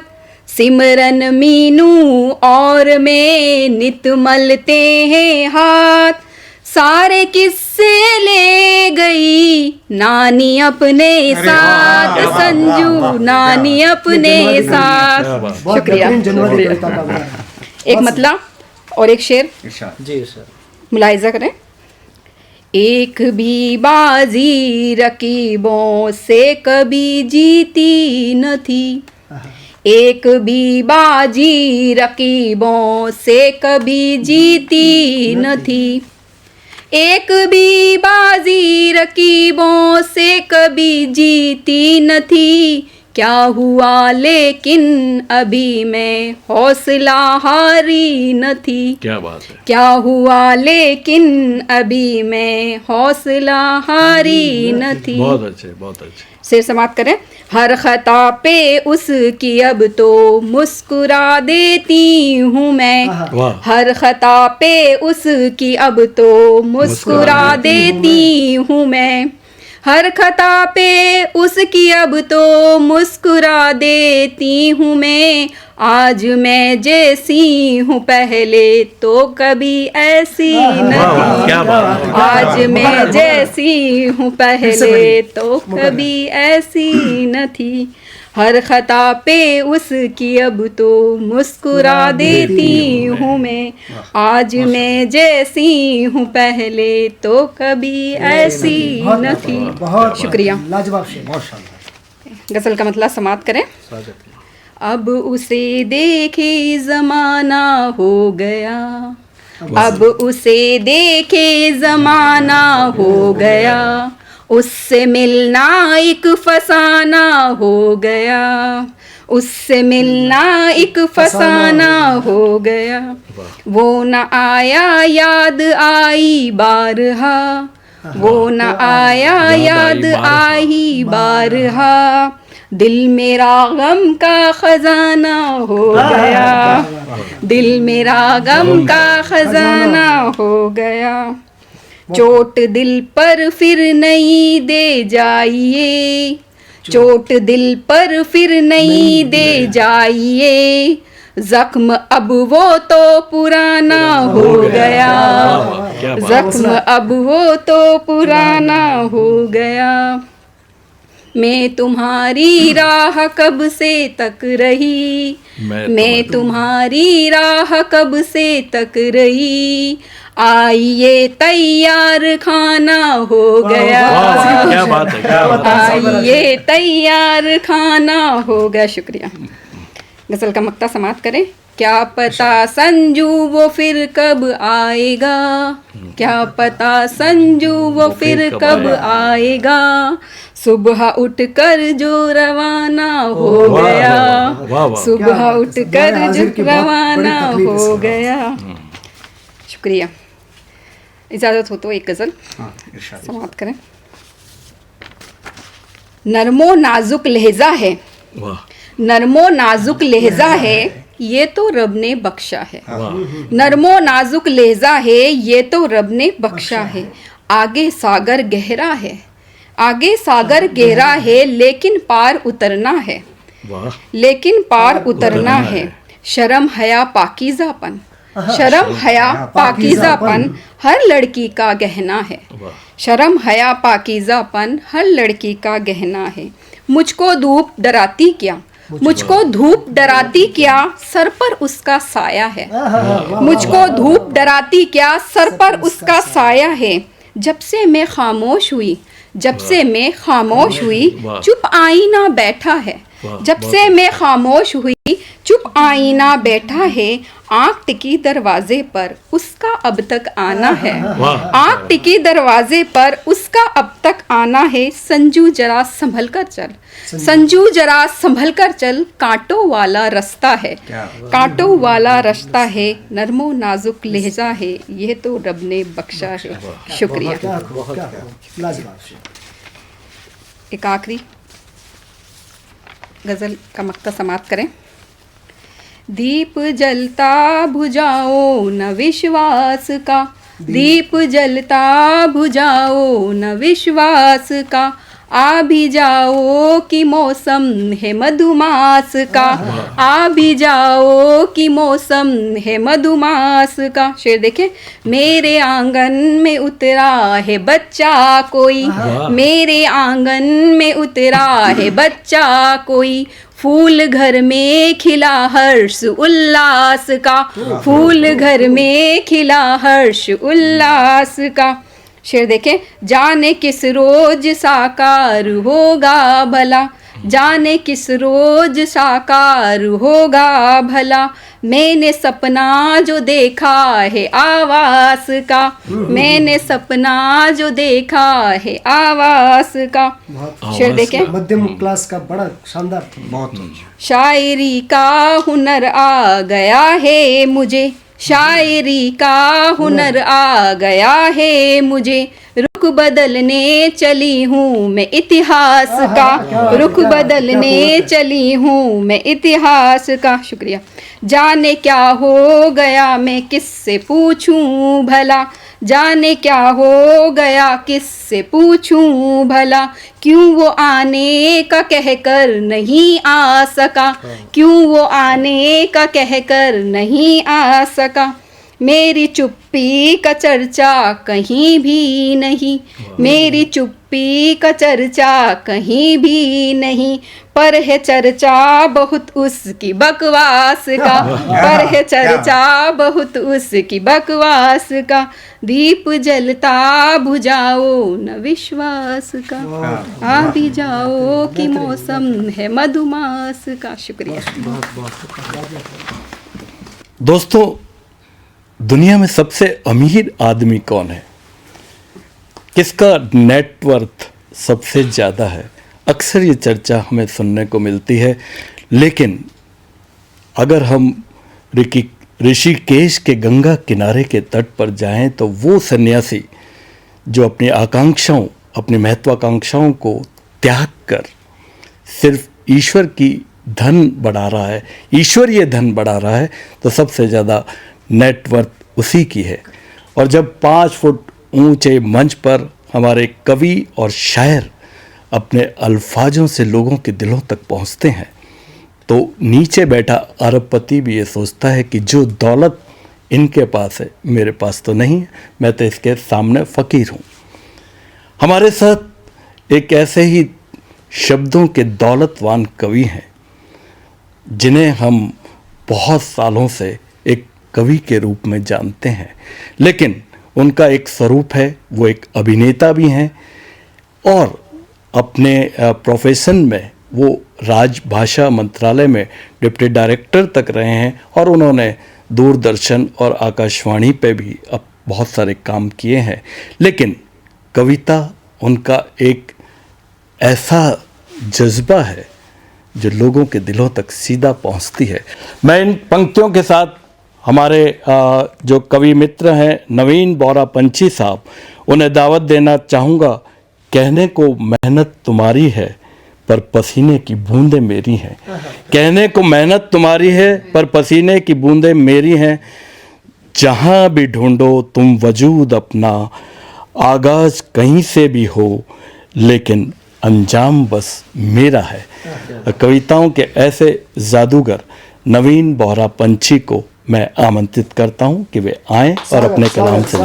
सिमरन मीनू और मैं नित मलते हैं हाथ। सारे किस्से ले गई नानी अपने साथ, संजू नानी अपने साथ। शुक्रिया। एक मतला और एक शेर
जी सर।
मुलाहिजा करें। एक भी बाजी रकीबों से कभी जीती न थी, एक भी बाजी रकीबों से कभी जीती न थी, एक भी बाजी रकीबों से कभी जीती न थी। क्या हुआ लेकिन अभी मैं हौसला हारी न थी,
क्या बात है।
क्या हुआ लेकिन अभी मैं हौसला हारी न थी।
बहुत अच्छे, बहुत अच्छे।
शेर समाप्त करें। हर खता पे उसकी अब तो मुस्कुरा देती हूँ मैं,
वाह।
हर खता पे उसकी अब तो मुस्कुरा देती हूँ मैं। हर खता पे उसकी अब तो मुस्कुरा देती हूँ मैं। आज मैं जैसी हूँ पहले तो कभी ऐसी न थी।
क्या बात है।
आज मैं जैसी हूँ पहले तो कभी ऐसी न थी। हर खता पे उसकी अब तो मुस्कुरा देती हूँ मैं। आज मैं जैसी हूँ पहले तो कभी ऐसी न थी।
बहुत
शुक्रिया।
लाजवाब शेर।
बहुत शानदार।
गज़ल का मतलब समाप्त करें। अब उसे देखे ज़माना हो गया, अब उसे देखे ज़माना हो गया, उससे मिलना एक फसाना हो गया, उससे मिलना एक फसाना हो गया। वो न आया याद आई बारहा, वो न आया याद आई बारहा, दिल मेरा गम का खजाना हो गया, दिल मेरा गम का खजाना हो गया। चोट दिल पर फिर नहीं दे जाइए, चोट दिल पर फिर नहीं दे जाइए, जख्म अब वो तो पुराना हो गया, जख्म अब वो तो पुराना हो गया। मैं तुम्हारी राह कब से तक रही, मैं तुम्हारी राह कब से तक रही, आइए तैयार खाना हो गया,
क्या बात है, क्या बात है।
आइए तैयार खाना हो गया। शुक्रिया। गज़ल का मक्ता समाप्त करें। क्या पता संजू वो फिर कब आएगा, क्या पता संजू वो फिर कब आएगा, सुबह उठकर जो रवाना हो गया, सुबह उठकर जो रवाना हो गया। शुक्रिया। इजाज़त हो तो एक गज़ल
हाँ, इरशाद।
समाप्त करें। नरमो नाजुक लहजा है, नरमो नाजुक लहजा है, ये तो रब ने बख्शा है। नरमो नाजुक लहजा है, ये तो रब ने बख्शा है। आगे सागर गहरा है, आगे सागर गहरा है, लेकिन पार उतरना है, लेकिन पार उतरना है। शर्म हया पाकीज़ापन, शर्म हया पाकीज़ापन हर लड़की का गहना है, शर्म हया पाकीज़ापन हर लड़की का गहना है। मुझको धूप डराती क्या, मुझको धूप डराती क्या, सर पर उसका साया है, मुझको धूप डराती क्या, सर पर उसका साया है। जब से मैं खामोश हुई, जब से मैं खामोश हुई, चुप आईना बैठा है, जब से मैं खामोश हुई, चुप आईना बैठा है। आँख टिकी दरवाजे पर, उसका अब तक आना है, आँख टिकी दरवाजे पर, उसका अब तक आना है। संजू जरा संभल कर चल, संजू जरा संभल कर चल, कांटों वाला रास्ता है, कांटों वाला रास्ता है। नरमो नाजुक लहजा है, यह तो रब ने बख्शा है। शुक्रिया। एक आखिरी गज़ल का मक्ता समाप्त करें। दीप जलता बुझाओ न विश्वास का, दीप जलता बुझाओ न विश्वास का, आ भी जाओ कि मौसम है मधुमास का, आ भी जाओ कि मौसम है मधुमास का। शेर देखें। मेरे आंगन में उतरा है बच्चा कोई, मेरे आंगन में उतरा है बच्चा कोई, फूल घर में खिला हर्ष उल्लास का, फूल घर में खिला हर्ष उल्लास का। शेर देखें। जाने किस रोज साकार होगा भला, जाने किस रोज साकार होगा भला, मैंने सपना जो देखा है आवास का, मैंने सपना जो देखा है आवास का। शेर देखें।
मध्यम क्लास का बड़ा शानदार।
बहुत अच्छा।
शायरी का हुनर आ गया है मुझे, शायरी का हुनर आ गया है मुझे, रुख बदलने चली हूँ मैं इतिहास का, रुख बदलने चली हूँ मैं इतिहास का। शुक्रिया। जाने क्या हो गया मैं किससे पूछूं भला, जाने क्या हो गया किससे पूछूं भला, क्यों वो आने का कहकर नहीं आ सका, क्यों वो आने का कहकर नहीं आ सका। मेरी चुप्पी का चर्चा कहीं भी नहीं, मेरी चुप्पी का चर्चा कहीं भी नहीं, पर है चर्चा बहुत उसकी बकवास का, पर है चर्चा बहुत उसकी बकवास का। दीप जलता बुझाओ न विश्वास का, आ भी जाओ कि मौसम है मधुमास का। शुक्रिया।
दोस्तों, दुनिया में सबसे अमीर आदमी कौन है? किसका नेटवर्थ सबसे ज़्यादा है? अक्सर ये चर्चा हमें सुनने को मिलती है, लेकिन अगर हम ऋषिकेश के गंगा किनारे के तट पर जाएं तो वो सन्यासी जो अपनी आकांक्षाओं, अपनी महत्वाकांक्षाओं को त्याग कर सिर्फ ईश्वर की धन बढ़ा रहा है, ईश्वरीय धन बढ़ा रहा है, तो सबसे ज़्यादा नेटवर्थ उसी की है। और जब 5 फुट ऊंचे मंच पर हमारे कवि और शायर अपने अल्फाजों से लोगों के दिलों तक पहुंचते हैं, तो नीचे बैठा अरबपति भी ये सोचता है कि जो दौलत इनके पास है मेरे पास तो नहीं है, मैं तो इसके सामने फ़कीर हूँ। हमारे साथ एक ऐसे ही शब्दों के दौलतवान कवि हैं जिन्हें हम बहुत सालों से एक कवि के रूप में जानते हैं, लेकिन उनका एक स्वरूप है, वो एक अभिनेता भी हैं और अपने प्रोफेशन में वो राजभाषा मंत्रालय में डिप्टी डायरेक्टर तक रहे हैं और उन्होंने दूरदर्शन और आकाशवाणी पे भी अब बहुत सारे काम किए हैं। लेकिन कविता उनका एक ऐसा जज्बा है जो लोगों के दिलों तक सीधा पहुंचती है। मैं इन पंक्तियों के साथ हमारे जो कवि मित्र हैं नवीन बोरा पंछी साहब, उन्हें दावत देना चाहूँगा। कहने को मेहनत तुम्हारी है पर पसीने की बूंदें मेरी हैं, कहने को मेहनत तुम्हारी है पर पसीने की बूंदें मेरी हैं। जहाँ भी ढूंढो तुम वजूद अपना, आगाज कहीं से भी हो लेकिन अंजाम बस मेरा है। कविताओं के ऐसे जादूगर नवीन बोरा पंछी को मैं आमंत्रित करता हूं कि वे आएं और अपने कलाम से।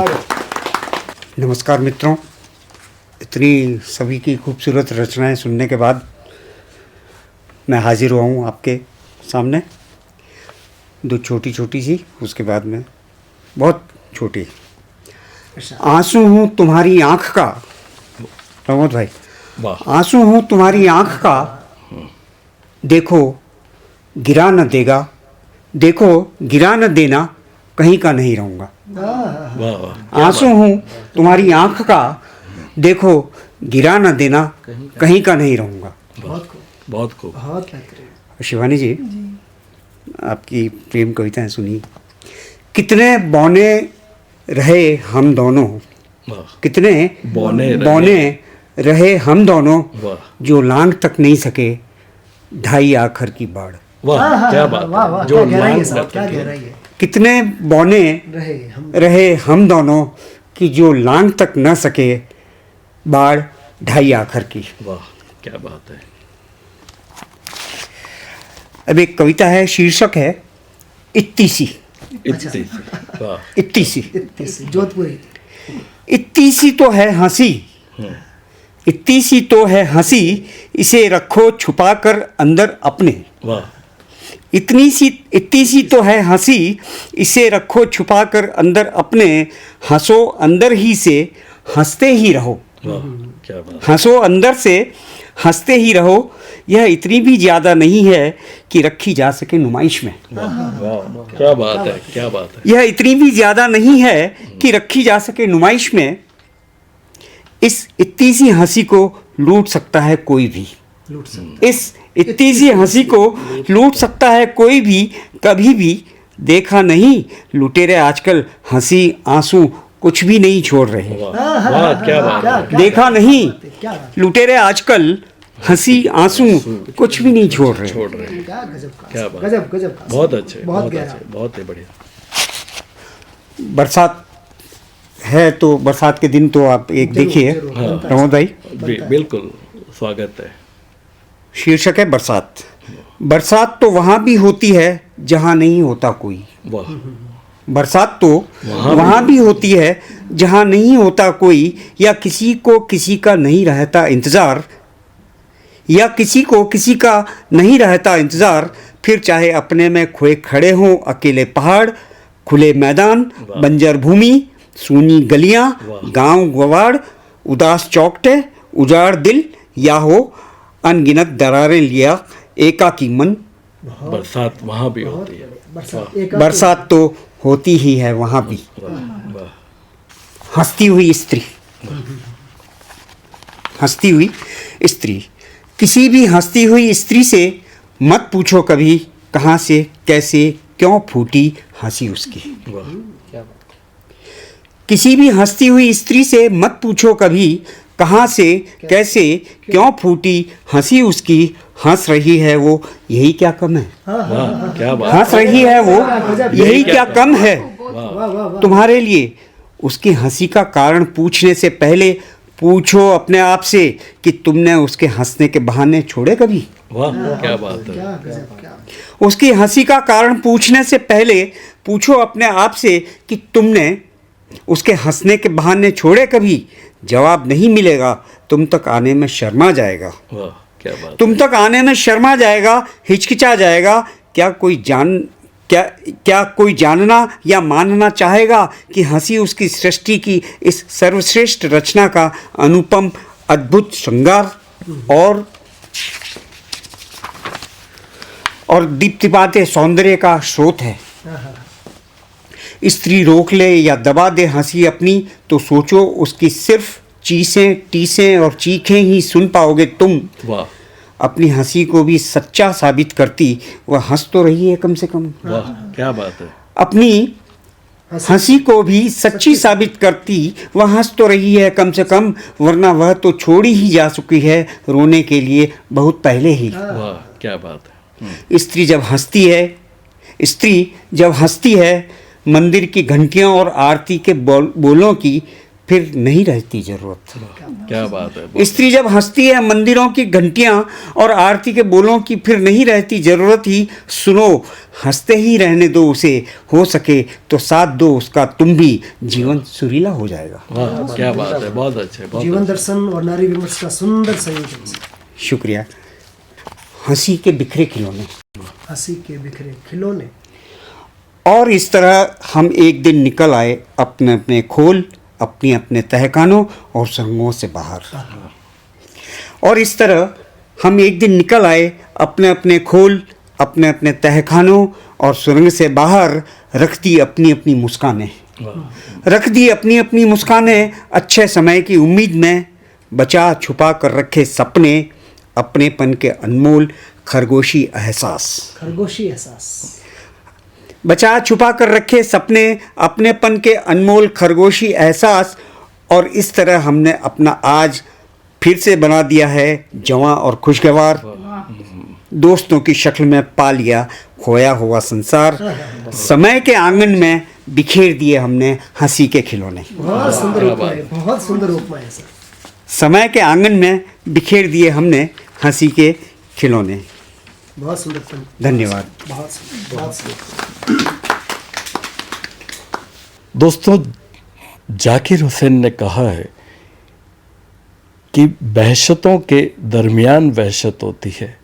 नमस्कार मित्रों, इतनी सभी की खूबसूरत रचनाएं सुनने के बाद मैं हाजिर हुआ हूँ आपके सामने। 2 छोटी छोटी सी, उसके बाद में बहुत छोटी। आंसू हूँ तुम्हारी आँख का, प्रमोद भाई, आंसू हूँ तुम्हारी आँख का, देखो गिरा न देगा, देखो गिरा न देना, कहीं का नहीं रहूँगा। आंसू हूँ तुम्हारी आँख का, देखो गिरा न देना, कहीं का नहीं रहूँगा।
बहुत खूब।
शिवानी जी, आपकी प्रेम कविताएं सुनी। कितने बौने रहे हम दोनों, कितने बौने रहे हम दोनों, जो लांग तक नहीं सके ढाई आखर की बाढ़।
वाह क्या बात है, जो
क्या गहराई है।
कितने बौने रहे हम दोनों कि जो लांग तक न सके बाढ़ ढाई आखर की।
वाह क्या बात है।
अब एक कविता है, शीर्षक है इत्ती सी।
वाह
इत्ती सी,
जोधपुरी।
इत्ती सी तो है हंसी, इत्ती सी तो है हंसी, इसे रखो छुपा कर अंदर अपने।
वाह
इतनी सी तो है हंसी, इसे रखो छुपा कर अंदर अपने, हंसो अंदर ही से हंसते ही रहो।
वाह क्या बात।
हंसो अंदर से हंसते ही रहो, यह इतनी भी ज़्यादा नहीं है कि रखी जा सके नुमाइश में।
वाह क्या बात है, क्या बात है।
यह इतनी भी ज़्यादा नहीं है कि रखी जा सके नुमाइश में। इस इतनी सी हंसी को लूट सकता है कोई भी, इस इतनी सी हंसी को लूट सकता है कोई भी, कभी भी देखा नहीं लुटेरे आजकल हंसी आंसू कुछ भी नहीं छोड़ रहे।
वाह क्या बात है।
देखा नहीं लुटेरे आजकल हंसी आंसू कुछ भी नहीं छोड़ रहे।
क्या गजब का,
क्या बात।
गजब गजब का।
बहुत अच्छे,
बहुत
बहुत
गहरा।
अच्छे, बहुत ही बढ़िया।
बरसात है तो बरसात के दिन तो आप एक देखिए प्रमोद भाई,
बिल्कुल स्वागत है।
शीर्षक है बरसात। बरसात तो वहाँ भी होती है जहाँ नहीं होता कोई।
वाह,
बरसात तो वहाँ भी होती है जहाँ नहीं होता कोई, या किसी को किसी का नहीं रहता इंतज़ार, या किसी को किसी का नहीं रहता इंतज़ार। फिर चाहे अपने में खोए खड़े हों अकेले पहाड़, खुले मैदान, बंजर भूमि, सूनी गलियाँ, गांव गवाड़, उदास चौकटे, उजाड़ दिल, या हो अनगिनत दरारें लिया एकाकी मन।
बरसात वहाँ भी होती है।
बरसात तो होती ही है वहाँ भी। हंसती हुई स्त्री, हंसती हुई स्त्री। किसी भी हंसती हुई स्त्री से मत पूछो कभी कहाँ से कैसे क्यों फूटी हंसी उसकी। किसी भी हंसती हुई स्त्री से मत पूछो कभी कहाँ से कैसे क्यों फूटी हंसी उसकी। हंस रही है वो, यही क्या कम है।
वाह, क्या बात।
हंस रही है वो, यही क्या कम है तुम्हारे लिए। उसकी हंसी का कारण पूछने से पहले पूछो अपने आप से कि तुमने उसके हंसने के बहाने छोड़े कभी।
वाह, क्या बात है।
उसकी हंसी का कारण पूछने से पहले पूछो अपने आप से कि तुमने उसके हंसने के बहाने छोड़े कभी। जवाब नहीं मिलेगा, तुम तक आने में शर्मा जाएगा।
वाह, क्या बात।
तुम तक आने में शर्मा जाएगा, हिचकिचा जाएगा। क्या कोई जानना या मानना चाहेगा कि हंसी उसकी सृष्टि की इस सर्वश्रेष्ठ रचना का अनुपम अद्भुत श्रृंगार और दीप्तिपाते सौंदर्य का स्रोत है। स्त्री रोक ले या दबा दे हंसी अपनी तो सोचो उसकी सिर्फ चीसें टीसें और चीखें ही सुन पाओगे तुम।
वाह,
अपनी हंसी को भी सच्चा साबित करती वह हंस तो रही है कम से कम।
वाह, क्या बात है।
अपनी हंसी को भी सच्ची साबित करती वह हंस तो रही है कम से कम, वरना वह तो छोड़ी ही जा चुकी है रोने के लिए बहुत पहले ही।
वाह, क्या बात है।
स्त्री जब हंसती है मंदिर की घंटियों और आरती के बोलों की फिर नहीं रहती जरूरत।
क्या बात है।
स्त्री जब हंसती है मंदिरों की घंटियां और आरती के बोलों की फिर नहीं रहती जरूरत ही। सुनो, हंसते ही रहने दो उसे, हो सके तो साथ दो उसका, तुम भी जीवन सुरीला हो जाएगा।
वाह, क्या बात है। बहुत अच्छे, बहुत
जीवन दर्शन और नारी विमर्श का सुंदर संयोजन।
शुक्रिया। हंसी के बिखरे खिलौने।
हंसी के बिखरे खिलौने।
और इस तरह हम एक दिन निकल आए अपने अपने खोल, अपने अपने तहखानों और सुरंगों से बाहर। और इस तरह हम एक दिन निकल आए अपने अपने खोल, अपने अपने तहखानों और सुरंग से बाहर। रख दी अपनी अपनी मुस्कानें, रख दी अपनी अपनी मुस्कानें अच्छे समय की उम्मीद में। बचा छुपा कर रखे सपने, अपनेपन के अनमोल खरगोशी एहसास।
खरगोशी एहसास।
बचा छुपा कर रखे सपने, अपनेपन के अनमोल खरगोशी एहसास। और इस तरह हमने अपना आज फिर से बना दिया है जवां और खुशगवार। दोस्तों की शक्ल में पा लिया खोया हुआ संसार। समय के आंगन में बिखेर दिए हमने हंसी के खिलौने।
बहुत सुंदर उपमा है, बहुत सुंदर उपमा है सर।
समय के आंगन में बिखेर दिए हमने हंसी के खिलौने।
बहुत सुंदर।
धन्यवाद।
बहुत सुंदर, बहुत सुंदर।
दोस्तों, जाकिर हुसैन ने कहा है कि वहशतों के दरमियान वहशत होती है,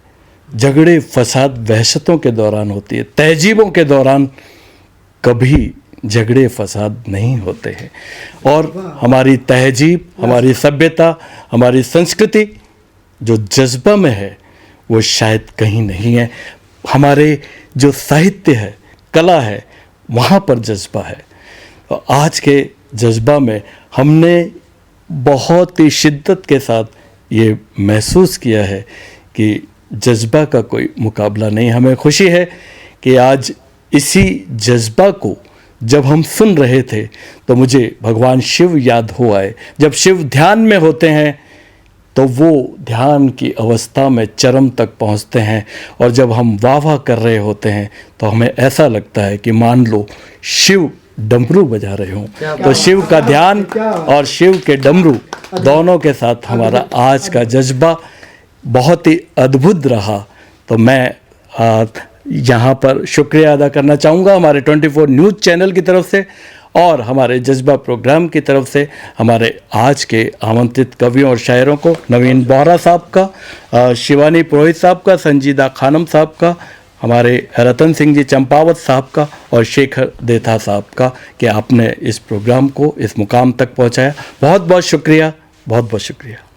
झगड़े फसाद वहशतों के दौरान होती है, तहजीबों के दौरान कभी झगड़े फसाद नहीं होते हैं। और हमारी तहजीब, हमारी सभ्यता, हमारी संस्कृति जो जज्बा में है वो शायद कहीं नहीं है। हमारे जो साहित्य है, कला है, वहाँ पर जज्बा है। और आज के जज्बा में हमने बहुत ही शिद्दत के साथ ये महसूस किया है कि जज्बा का कोई मुकाबला नहीं। हमें खुशी है कि आज इसी जज्बा को जब हम सुन रहे थे तो मुझे भगवान शिव याद हो आए। जब शिव ध्यान में होते हैं तो वो ध्यान की अवस्था में चरम तक पहुंचते हैं। और जब हम वाह वाह कर रहे होते हैं तो हमें ऐसा लगता है कि मान लो शिव डमरू बजा रहे हों। तो शिव का ध्यान और शिव के डमरू दोनों के साथ हमारा आज का जज्बा बहुत ही अद्भुत रहा। तो मैं यहाँ पर शुक्रिया अदा करना चाहूँगा हमारे 24 न्यूज़ चैनल की तरफ से और हमारे जज्बा प्रोग्राम की तरफ से हमारे आज के आमंत्रित कवियों और शायरों को, नवीन बोहरा साहब का, शिवानी पुरोहित साहब का, संजीदा खानम साहब का, हमारे रतन सिंह जी चंपावत साहब का और शेखर देथा साहब का, कि आपने इस प्रोग्राम को इस मुकाम तक पहुंचाया। बहुत बहुत शुक्रिया, बहुत बहुत शुक्रिया।